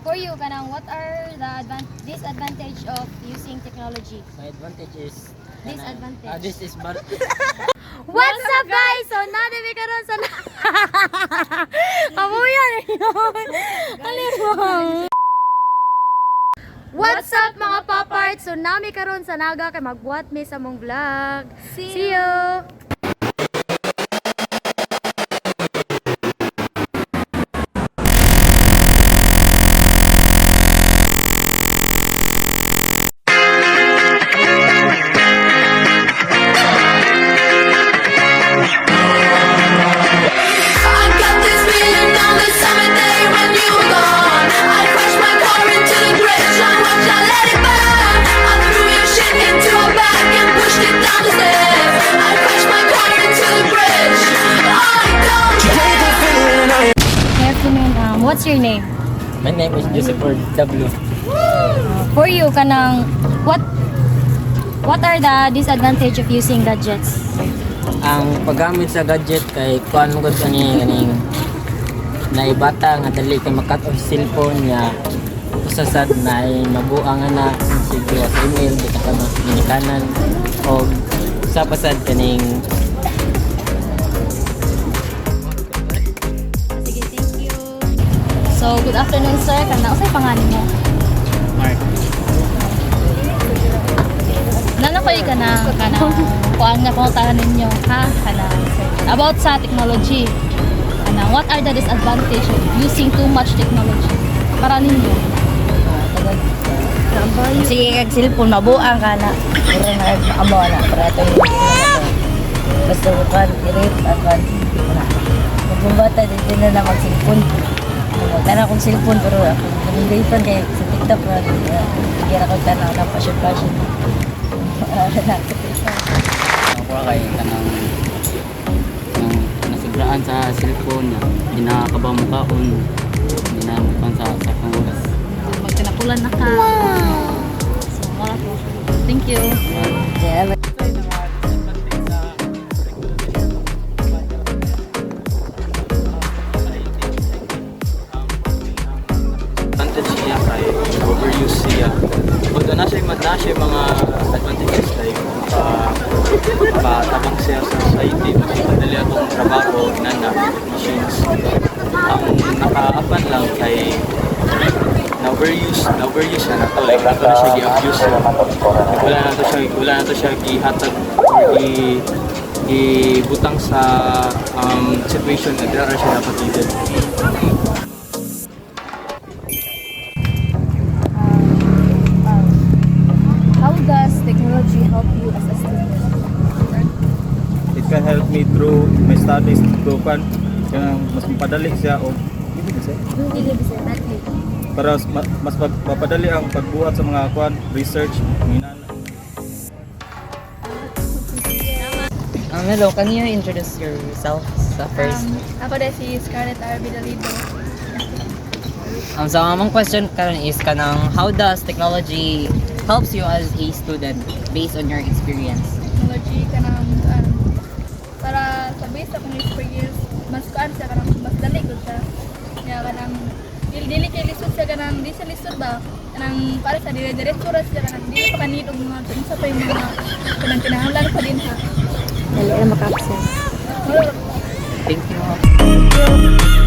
For you, kanang what are the disadvantage of using technology? My advantage is Disadvantage. this is but What's up guys? So nadami karon sa Kamuyan What's up mga paparts? So nami karon sa Naga kay magbuhat mi sa mong vlog. See you. What's your name? my name is Joseph W. For you, kanang what are the disadvantage of using gadgets? Ang paggamit sa gadget kay kuan mo gud kaning naibata nga dali kay makat og cellphone niya usasad na ay mabuang na siguro sa email kita ka ginikanan og sa pasad kaning Sige, thank you. So, good afternoon sir. Kana usay pangalan mo? Mark. Nanakoy ka na kuan nga pangutahan ninyo ha kana about sa technology. Kana what are the disadvantage of using too much technology para ninyo? Sige kag cellphone mabuang ka na. Pero amo na para to basta kan irip akan na. Kung bata din na mag-cellphone. Kana akong cellphone pero ako nilipan kay sa TikTok na kaya ako tanaw na passion. Ako kay kanang nasigraan sa cellphone na ginakabaw mo kaon ginamukhan sa pangulas. Pag tinapulan na ka. So, wala po. Thank you. Yeah. Advantage niya kay overuse siya. Although nasa mga advantages like patabang siya sa society, mas madali atong trabaho, inana, machines. Ang nakaapan lang kay na-overuse siya na to. Like, nato na siya gi-abuse. Wala na to siya gihatag or ibutang sa situation na dira siya dapat needed. How does technology help you as a student? It can help me through my studies to kan mas mapadali siya o Dili bisay natin. para mas mapadali ang pagbuhat sa mga kwan research nginan. Hello, can you introduce yourself first? Ako na si Scarlett R. Vidalido. So among question karon is kanang how does technology helps you as a student based on your experience? Technology ka ng para sa base akong experience, mas kuan siya kanang mas dali ko siya. Kaya kanang dili kay lisod siya kanang di siya lisod ba? Kanang para sa dire-diretso ra siya kanang dili pa kanito mga unsa pa yung mga kanang kinahanglan pa din ha. Dali na maka-absent. Thank you.